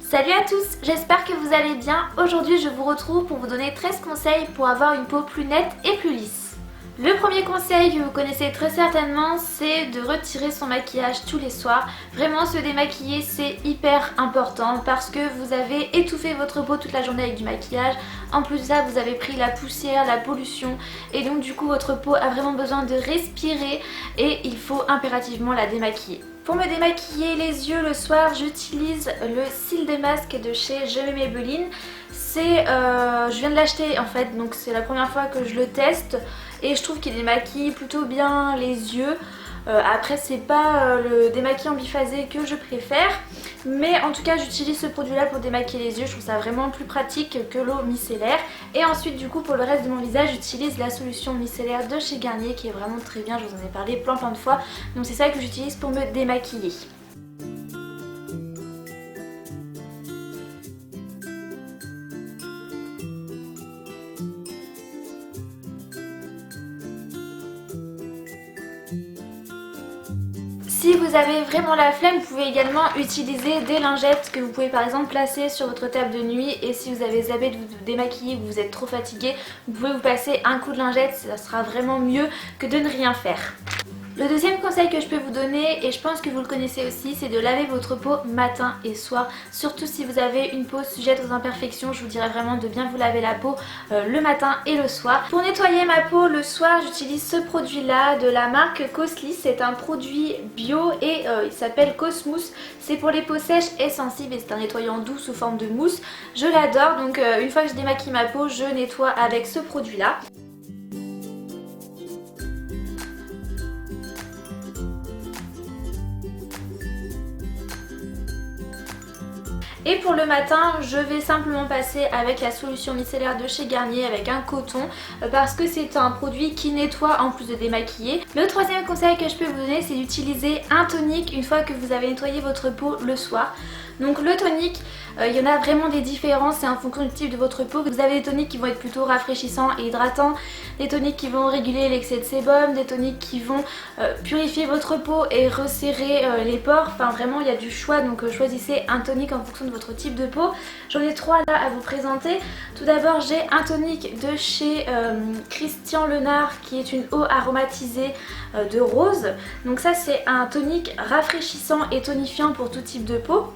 Salut à tous, j'espère que vous allez bien. Aujourd'hui je vous retrouve pour vous donner 13 conseils pour avoir une peau plus nette et plus lisse. Le premier conseil que vous connaissez très certainement, c'est de retirer son maquillage tous les soirs. Vraiment, se démaquiller c'est hyper important parce que vous avez étouffé votre peau toute la journée avec du maquillage. En plus de ça, vous avez pris la poussière, la pollution et donc du coup votre peau a vraiment besoin de respirer et il faut impérativement la démaquiller. Pour me démaquiller les yeux le soir, j'utilise le cils de masque de chez Je Maybelline. Je viens de l'acheter en fait, donc c'est la première fois que je le teste et je trouve qu'il démaquille plutôt bien les yeux. Après c'est pas le démaquillant biphasé que je préfère, mais en tout cas j'utilise ce produit là pour démaquiller les yeux. Je trouve ça vraiment plus pratique que l'eau micellaire. Et ensuite du coup pour le reste de mon visage j'utilise la solution micellaire de chez Garnier qui est vraiment très bien, je vous en ai parlé plein de fois. Donc c'est ça que j'utilise pour me démaquiller. Si vous avez vraiment la flemme, vous pouvez également utiliser des lingettes que vous pouvez par exemple placer sur votre table de nuit, et si vous avez zappé de vous démaquiller ou que vous êtes trop fatigué, vous pouvez vous passer un coup de lingette, ça sera vraiment mieux que de ne rien faire. Le deuxième conseil que je peux vous donner, et je pense que vous le connaissez aussi, c'est de laver votre peau matin et soir. Surtout si vous avez une peau sujette aux imperfections, je vous dirais vraiment de bien vous laver la peau le matin et le soir. Pour nettoyer ma peau le soir, j'utilise ce produit là de la marque Cosly. C'est un produit bio et il s'appelle Cosmousse. C'est pour les peaux sèches et sensibles et c'est un nettoyant doux sous forme de mousse. Je l'adore, donc une fois que je démaquille ma peau, je nettoie avec ce produit là. Et pour le matin, je vais simplement passer avec la solution micellaire de chez Garnier avec un coton parce que c'est un produit qui nettoie en plus de démaquiller. Le troisième conseil que je peux vous donner, c'est d'utiliser un tonique une fois que vous avez nettoyé votre peau le soir. Donc le tonique, il y en a vraiment des différences, c'est en fonction du type de votre peau. Vous avez des toniques qui vont être plutôt rafraîchissants et hydratants, des toniques qui vont réguler l'excès de sébum, des toniques qui vont purifier votre peau et resserrer les pores. Enfin vraiment il y a du choix, donc choisissez un tonique en fonction de votre type de peau. J'en ai trois là à vous présenter. Tout d'abord j'ai un tonique de chez Christian Lenard qui est une eau aromatisée de rose. Donc ça c'est un tonique rafraîchissant et tonifiant pour tout type de peau.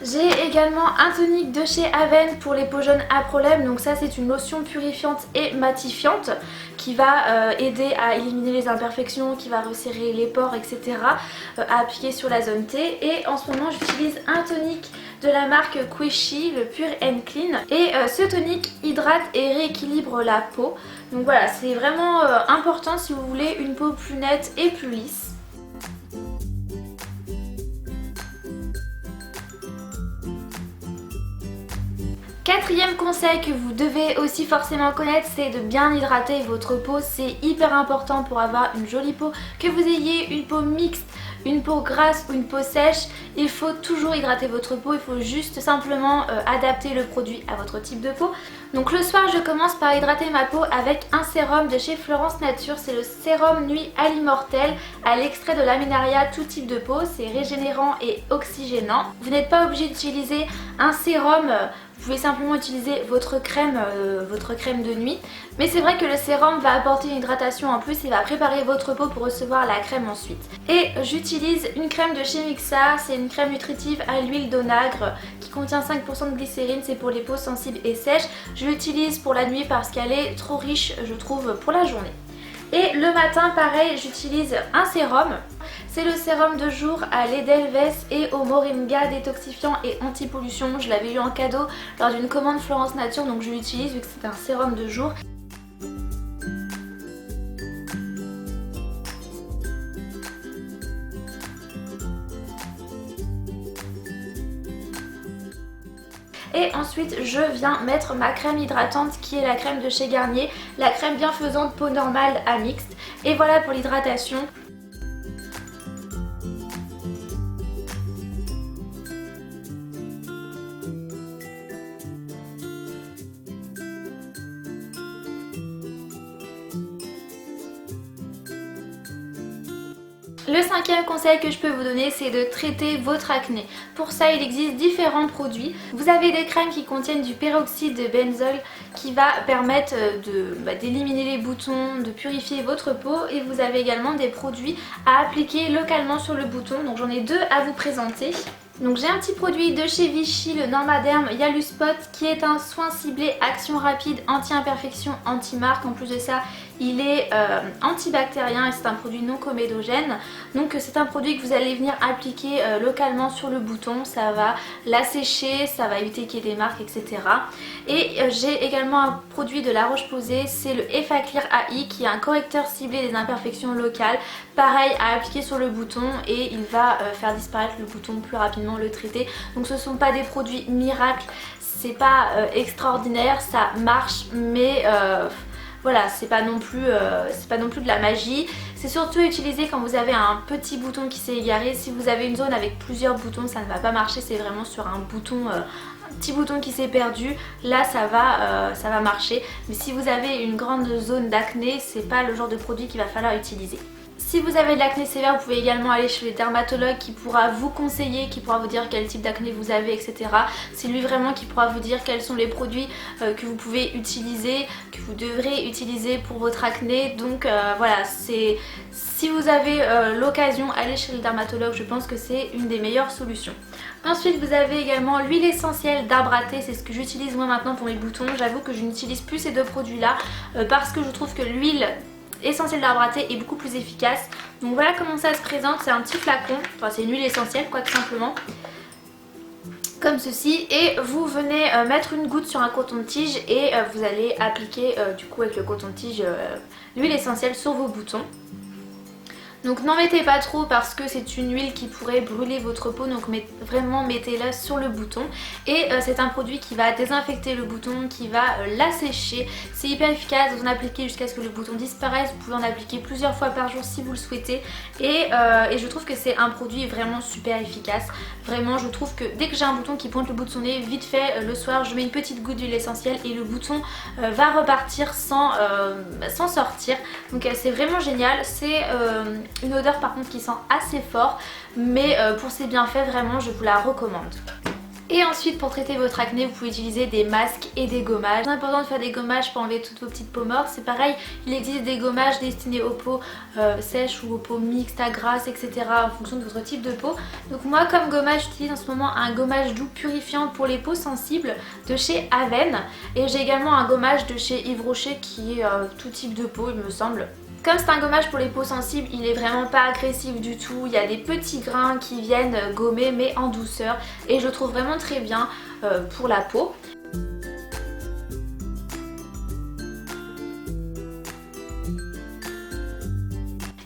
J'ai également un tonique de chez Aven pour les peaux jaunes à problème, donc ça c'est une lotion purifiante et matifiante qui va aider à éliminer les imperfections, qui va resserrer les pores, etc. À appliquer sur la zone T. Et en ce moment j'utilise un tonique de la marque Quechy, le Pure and Clean, et ce tonique hydrate et rééquilibre la peau. Donc voilà, c'est vraiment important si vous voulez une peau plus nette et plus lisse. Quatrième conseil que vous devez aussi forcément connaître, c'est de bien hydrater votre peau. C'est hyper important pour avoir une jolie peau. Que vous ayez une peau mixte, une peau grasse ou une peau sèche, il faut toujours hydrater votre peau. Il faut juste simplement adapter le produit à votre type de peau. Donc le soir je commence par hydrater ma peau avec un sérum de chez Florence Nature. C'est le sérum Nuit à l'immortel à l'extrait de laminaria tout type de peau. C'est régénérant et oxygénant. Vous n'êtes pas obligé d'utiliser un sérum. Vous pouvez simplement utiliser votre crème de nuit. Mais c'est vrai que le sérum va apporter une hydratation en plus et va préparer votre peau pour recevoir la crème ensuite. Et j'utilise une crème de chez Mixa, c'est une crème nutritive à l'huile d'onagre qui contient 5% de glycérine, c'est pour les peaux sensibles et sèches. Je l'utilise pour la nuit parce qu'elle est trop riche je trouve pour la journée. Et le matin pareil, j'utilise un sérum. C'est le sérum de jour à l'Edelweiss et au moringa détoxifiant et anti-pollution. Je l'avais eu en cadeau lors d'une commande Florence Nature, donc je l'utilise vu que c'est un sérum de jour. Et ensuite je viens mettre ma crème hydratante qui est la crème de chez Garnier, la crème bienfaisante peau normale à mixte. Et voilà pour l'hydratation. Le cinquième conseil que je peux vous donner, c'est de traiter votre acné. Pour ça, il existe différents produits. Vous avez des crèmes qui contiennent du peroxyde de benzol qui va permettre d'éliminer les boutons, de purifier votre peau, et vous avez également des produits à appliquer localement sur le bouton. Donc j'en ai deux à vous présenter. Donc j'ai un petit produit de chez Vichy, le Normaderm Yaluspot, qui est un soin ciblé action rapide, anti-imperfection, anti-marque. En plus de ça, il est antibactérien et c'est un produit non comédogène. Donc c'est un produit que vous allez venir appliquer localement sur le bouton. Ça va l'assécher, ça va éviter qu'il y ait des marques, etc. Et j'ai également un produit de La Roche-Posay, c'est le Effaclear AI, qui est un correcteur ciblé des imperfections locales. Pareil, à appliquer sur le bouton et il va faire disparaître le bouton plus rapidement, le traiter. Donc ce ne sont pas des produits miracles, c'est pas extraordinaire, ça marche, mais voilà, c'est pas non plus de la magie. C'est surtout utilisé quand vous avez un petit bouton qui s'est égaré. Si vous avez une zone avec plusieurs boutons, ça ne va pas marcher. C'est vraiment sur un bouton, un petit bouton qui s'est perdu. Là, ça va marcher. Mais si vous avez une grande zone d'acné, c'est pas le genre de produit qu'il va falloir utiliser. Si vous avez de l'acné sévère, vous pouvez également aller chez le dermatologue qui pourra vous conseiller, qui pourra vous dire quel type d'acné vous avez, etc. C'est lui vraiment qui pourra vous dire quels sont les produits que vous pouvez utiliser, que vous devrez utiliser pour votre acné. Donc voilà, si vous avez l'occasion, allez chez le dermatologue, je pense que c'est une des meilleures solutions. Ensuite, vous avez également l'huile essentielle d'arbre à thé, c'est ce que j'utilise moi maintenant pour mes boutons. J'avoue que je n'utilise plus ces deux produits là parce que je trouve que l'huile essentielle d'arbre à thé est beaucoup plus efficace. Donc voilà comment ça se présente, c'est un petit flacon, enfin c'est une huile essentielle quoi, tout simplement, comme ceci, et vous venez mettre une goutte sur un coton-tige et vous allez appliquer du coup avec le coton-tige l'huile essentielle sur vos boutons. Donc n'en mettez pas trop parce que c'est une huile qui pourrait brûler votre peau, donc vraiment mettez-la sur le bouton. Et c'est un produit qui va désinfecter le bouton, qui va l'assécher. C'est hyper efficace, vous en appliquez jusqu'à ce que le bouton disparaisse. Vous pouvez en appliquer plusieurs fois par jour si vous le souhaitez. Et je trouve que c'est un produit vraiment super efficace. Vraiment, je trouve que dès que j'ai un bouton qui pointe le bout de son nez, vite fait le soir je mets une petite goutte d'huile essentielle et le bouton va repartir sans sortir. Donc c'est vraiment génial. C'est une odeur par contre qui sent assez fort, mais pour ses bienfaits vraiment je vous la recommande. Et ensuite, pour traiter votre acné, vous pouvez utiliser des masques et des gommages. C'est important de faire des gommages pour enlever toutes vos petites peaux mortes. C'est pareil, il existe des gommages destinés aux peaux sèches ou aux peaux mixtes, à grasses, etc. en fonction de votre type de peau. Donc moi, comme gommage, j'utilise en ce moment un gommage doux purifiant pour les peaux sensibles de chez Aven. Et j'ai également un gommage de chez Yves Rocher qui est tout type de peau, il me semble. Comme c'est un gommage pour les peaux sensibles, il est vraiment pas agressif du tout. Il y a des petits grains qui viennent gommer mais en douceur et je le trouve vraiment très bien pour la peau.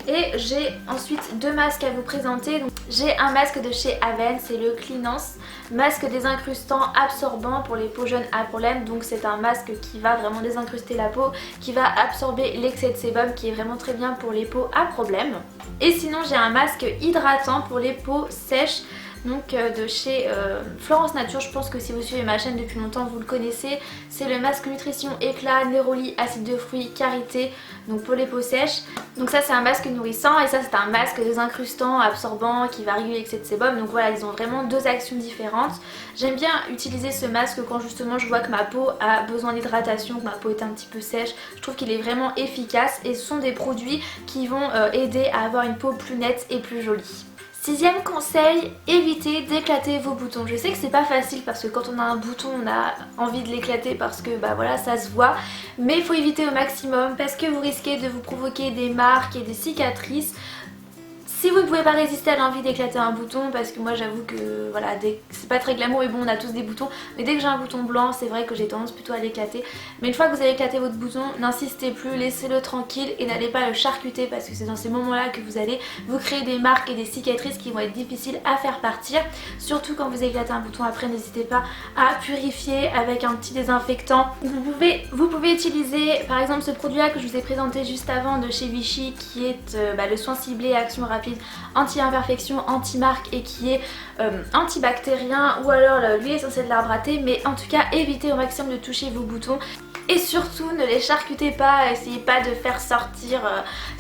Et j'ai ensuite deux masques à vous présenter. Donc, j'ai un masque de chez Aven, c'est le Cleanance, masque désincrustant absorbant pour les peaux jeunes à problème. Donc c'est un masque qui va vraiment désincruster la peau, qui va absorber l'excès de sébum, qui est vraiment très bien pour les peaux à problème. Et sinon j'ai un masque hydratant pour les peaux sèches, donc de chez Florence Nature. Je pense que si vous suivez ma chaîne depuis longtemps vous le connaissez. C'est le masque nutrition éclat, néroli, acide de fruits, karité, donc pour les peaux sèches. Donc ça c'est un masque nourrissant et ça c'est un masque désincrustant, absorbant, qui va réguler l'excès de sébum. Donc voilà, ils ont vraiment deux actions différentes. J'aime bien utiliser ce masque quand justement je vois que ma peau a besoin d'hydratation, que ma peau est un petit peu sèche. Je trouve qu'il est vraiment efficace et ce sont des produits qui vont aider à avoir une peau plus nette et plus jolie. Sixième conseil, évitez d'éclater vos boutons. Je sais que c'est pas facile parce que quand on a un bouton on a envie de l'éclater parce que bah voilà ça se voit, mais il faut éviter au maximum parce que vous risquez de vous provoquer des marques et des cicatrices. Si vous ne pouvez pas résister à l'envie d'éclater un bouton, parce que moi j'avoue que voilà, c'est pas très glamour, mais bon on a tous des boutons, mais dès que j'ai un bouton blanc c'est vrai que j'ai tendance plutôt à l'éclater. Mais une fois que vous avez éclaté votre bouton, n'insistez plus, laissez-le tranquille et n'allez pas le charcuter parce que c'est dans ces moments là que vous allez vous créer des marques et des cicatrices qui vont être difficiles à faire partir. Surtout quand vous éclatez un bouton après, n'hésitez pas à purifier avec un petit désinfectant. Vous pouvez utiliser par exemple ce produit là que je vous ai présenté juste avant de chez Vichy qui est le soin ciblé action rapide anti-imperfection, anti-marque et qui est antibactérien, ou alors l'huile essentielle d'arbre à thé, mais en tout cas évitez au maximum de toucher vos boutons et surtout ne les charcutez pas, essayez pas de faire sortir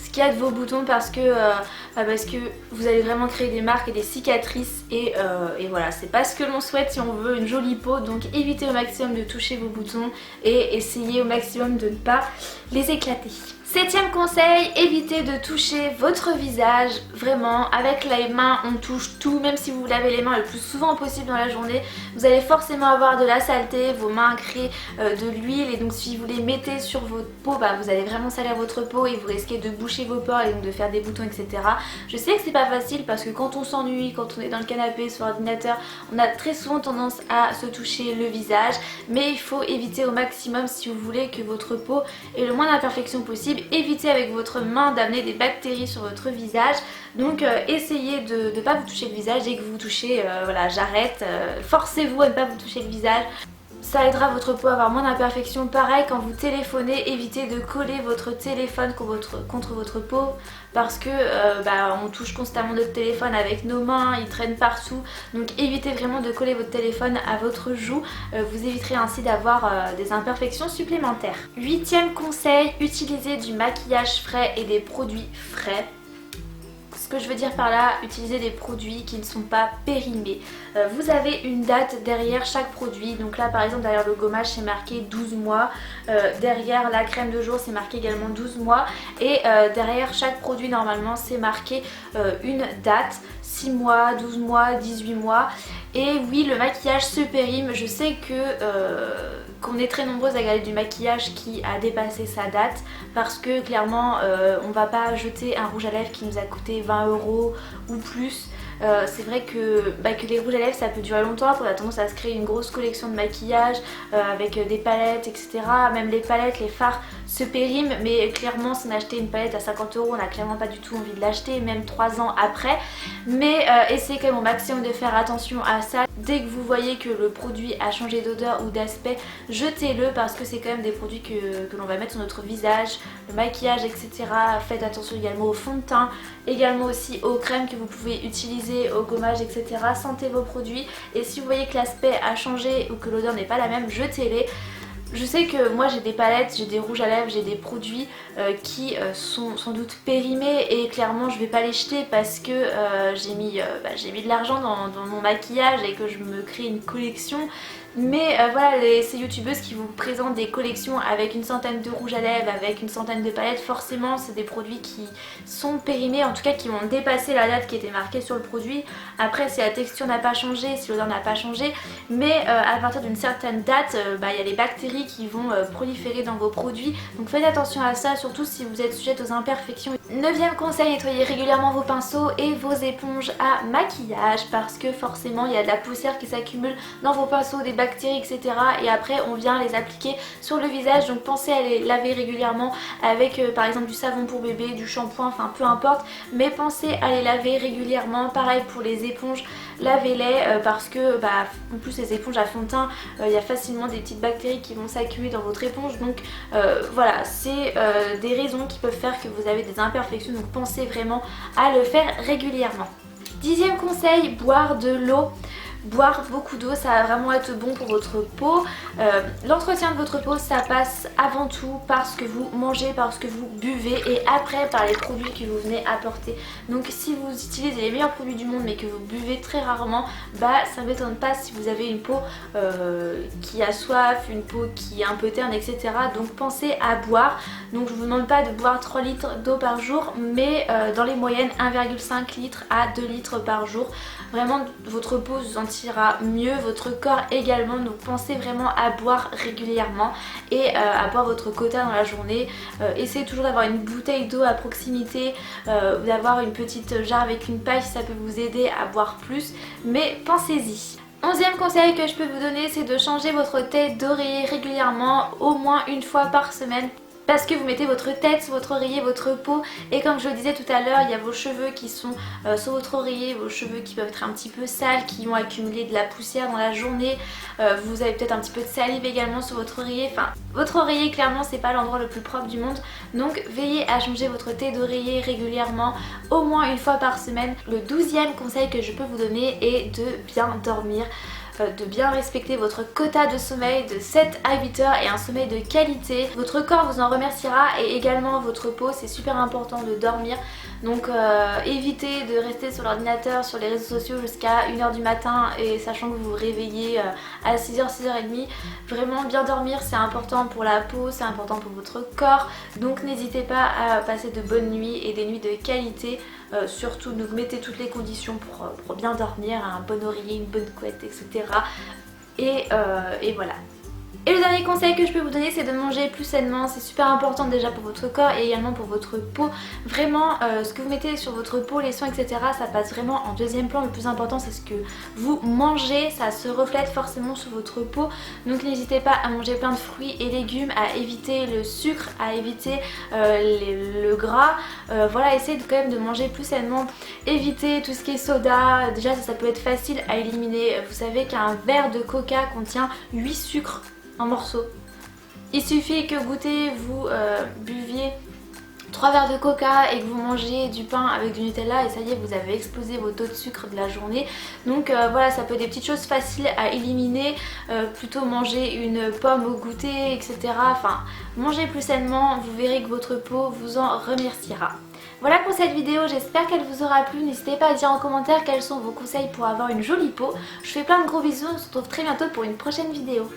ce qu'il y a de vos boutons parce que vous allez vraiment créer des marques et des cicatrices et voilà, c'est pas ce que l'on souhaite si on veut une jolie peau. Donc évitez au maximum de toucher vos boutons et essayez au maximum de ne pas les éclater. Septième conseil, évitez de toucher votre visage. Vraiment, avec les mains on touche tout, même si vous vous lavez les mains le plus souvent possible dans la journée, vous allez forcément avoir de la saleté, vos mains créent de l'huile et donc si vous les mettez sur votre peau, vous allez vraiment salir votre peau et vous risquez de boucher vos pores et donc de faire des boutons, etc. Je sais que c'est pas facile parce que quand on s'ennuie, quand on est dans le canapé sur l'ordinateur, on a très souvent tendance à se toucher le visage, mais il faut éviter au maximum si vous voulez que votre peau ait le moins d'imperfections possible. Évitez avec votre main d'amener des bactéries sur votre visage, donc essayez de ne pas vous toucher le visage. Dès que vous vous touchez, voilà, j'arrête, forcez-vous à ne pas vous toucher le visage. Ça aidera votre peau à avoir moins d'imperfections. Pareil, quand vous téléphonez, évitez de coller votre téléphone contre votre peau parce que on touche constamment notre téléphone avec nos mains, il traîne partout. Donc évitez vraiment de coller votre téléphone à votre joue, vous éviterez ainsi d'avoir des imperfections supplémentaires. Huitième conseil, utilisez du maquillage frais et des produits frais. Ce que je veux dire par là, utilisez des produits qui ne sont pas périmés. Vous avez une date derrière chaque produit, donc là par exemple derrière le gommage c'est marqué 12 mois, derrière la crème de jour c'est marqué également 12 mois et derrière chaque produit normalement c'est marqué une date, 6 mois, 12 mois, 18 mois. Et oui, le maquillage se périme. Je sais qu'on est très nombreuses à garder du maquillage qui a dépassé sa date parce que clairement on va pas jeter un rouge à lèvres qui nous a coûté 20 € ou plus. C'est vrai que les rouges à lèvres ça peut durer longtemps, on a tendance à se créer une grosse collection de maquillage avec des palettes, etc. Même les palettes, les fards se périment, mais clairement si on a acheté une palette à 50 €, on n'a clairement pas du tout envie de l'acheter, même 3 ans après. Mais essayez quand même au maximum de faire attention à ça. Dès que vous voyez que le produit a changé d'odeur ou d'aspect, jetez-le parce que c'est quand même des produits que l'on va mettre sur notre visage, le maquillage, etc. Faites attention également au fond de teint, également aussi aux crèmes que vous pouvez utiliser, au gommage, etc. Sentez vos produits et si vous voyez que l'aspect a changé ou que l'odeur n'est pas la même, jetez-les. Je sais que moi j'ai des palettes, j'ai des rouges à lèvres, j'ai des produits qui sont sans doute périmés et clairement je vais pas les jeter parce que j'ai mis de l'argent dans mon maquillage et que je me crée une collection. Mais voilà, ces youtubeuses qui vous présentent des collections avec une centaine de rouges à lèvres, avec une centaine de palettes, forcément c'est des produits qui sont périmés, en tout cas qui vont dépasser la date qui était marquée sur le produit. Après si la texture n'a pas changé, si l'odeur n'a pas changé, mais à partir d'une certaine date, il y a les bactéries qui vont proliférer dans vos produits. Donc faites attention à ça, surtout si vous êtes sujette aux imperfections. Neuvième conseil, nettoyez régulièrement vos pinceaux et vos éponges à maquillage parce que forcément il y a de la poussière qui s'accumule dans vos pinceaux, des bactéries, etc. Et après on vient les appliquer sur le visage, donc pensez à les laver régulièrement avec par exemple du savon pour bébé, du shampoing, enfin peu importe, mais pensez à les laver régulièrement. Pareil pour les éponges, lavez-les parce que en plus les éponges à fond de teint, il y a facilement des petites bactéries qui vont s'accumuler dans votre éponge, donc voilà, c'est des raisons qui peuvent faire que vous avez des imperfections, donc pensez vraiment à le faire régulièrement. Dixième conseil, boire de l'eau. Boire beaucoup d'eau, ça va vraiment être bon pour votre peau. L'entretien de votre peau, ça passe avant tout par ce que vous mangez, par ce que vous buvez et après par les produits que vous venez apporter. Donc si vous utilisez les meilleurs produits du monde mais que vous buvez très rarement, ça ne m'étonne pas si vous avez une peau qui a soif, une peau qui est un peu terne, etc. Donc pensez à boire. Donc je ne vous demande pas de boire 3 litres d'eau par jour, mais dans les moyennes 1,5 litre à 2 litres par jour. Vraiment votre peau se sentira mieux, votre corps également, donc pensez vraiment à boire régulièrement et à boire votre quota dans la journée. Essayez toujours d'avoir une bouteille d'eau à proximité, d'avoir une petite jarre avec une paille si ça peut vous aider à boire plus, mais pensez-y. 11e conseil que je peux vous donner, c'est de changer votre tête d'oreiller régulièrement, au moins une fois par semaine. Parce que vous mettez votre tête sur votre oreiller, votre peau, et comme je le disais tout à l'heure, il y a vos cheveux qui sont sur votre oreiller, vos cheveux qui peuvent être un petit peu sales, qui ont accumulé de la poussière dans la journée, vous avez peut-être un petit peu de salive également sur votre oreiller, enfin votre oreiller clairement c'est pas l'endroit le plus propre du monde, donc veillez à changer votre tête d'oreiller régulièrement, au moins une fois par semaine. Le 12e conseil que je peux vous donner est de bien dormir. de bien respecter votre quota de sommeil de 7 à 8 heures et un sommeil de qualité. Votre corps vous en remerciera et également votre peau, c'est super important de dormir. Donc évitez de rester sur l'ordinateur, sur les réseaux sociaux jusqu'à 1h du matin et sachant que vous vous réveillez à 6h, 6h30. Vraiment bien dormir c'est important pour la peau, c'est important pour votre corps. Donc n'hésitez pas à passer de bonnes nuits et des nuits de qualité. Surtout donc mettez toutes les conditions pour bien dormir, un bon oreiller, une bonne couette, etc. Et voilà. Et le dernier conseil que je peux vous donner, c'est de manger plus sainement. C'est super important déjà pour votre corps et également pour votre peau. Vraiment, ce que vous mettez sur votre peau, les soins, etc., ça passe vraiment en deuxième plan. Le plus important, c'est ce que vous mangez. Ça se reflète forcément sur votre peau. Donc n'hésitez pas à manger plein de fruits et légumes, à éviter le sucre, à éviter le gras. Voilà, essayez quand même de manger plus sainement. Évitez tout ce qui est soda. Déjà, ça peut être facile à éliminer. Vous savez qu'un verre de coca contient 8 sucres en morceaux. Il suffit que vous buviez 3 verres de coca et que vous mangez du pain avec du Nutella et ça y est, vous avez explosé vos taux de sucre de la journée. Donc voilà, ça peut être des petites choses faciles à éliminer. Plutôt manger une pomme au goûter, etc. Enfin, mangez plus sainement, vous verrez que votre peau vous en remerciera. Voilà pour cette vidéo, j'espère qu'elle vous aura plu. N'hésitez pas à dire en commentaire quels sont vos conseils pour avoir une jolie peau. Je vous fais plein de gros bisous, on se retrouve très bientôt pour une prochaine vidéo.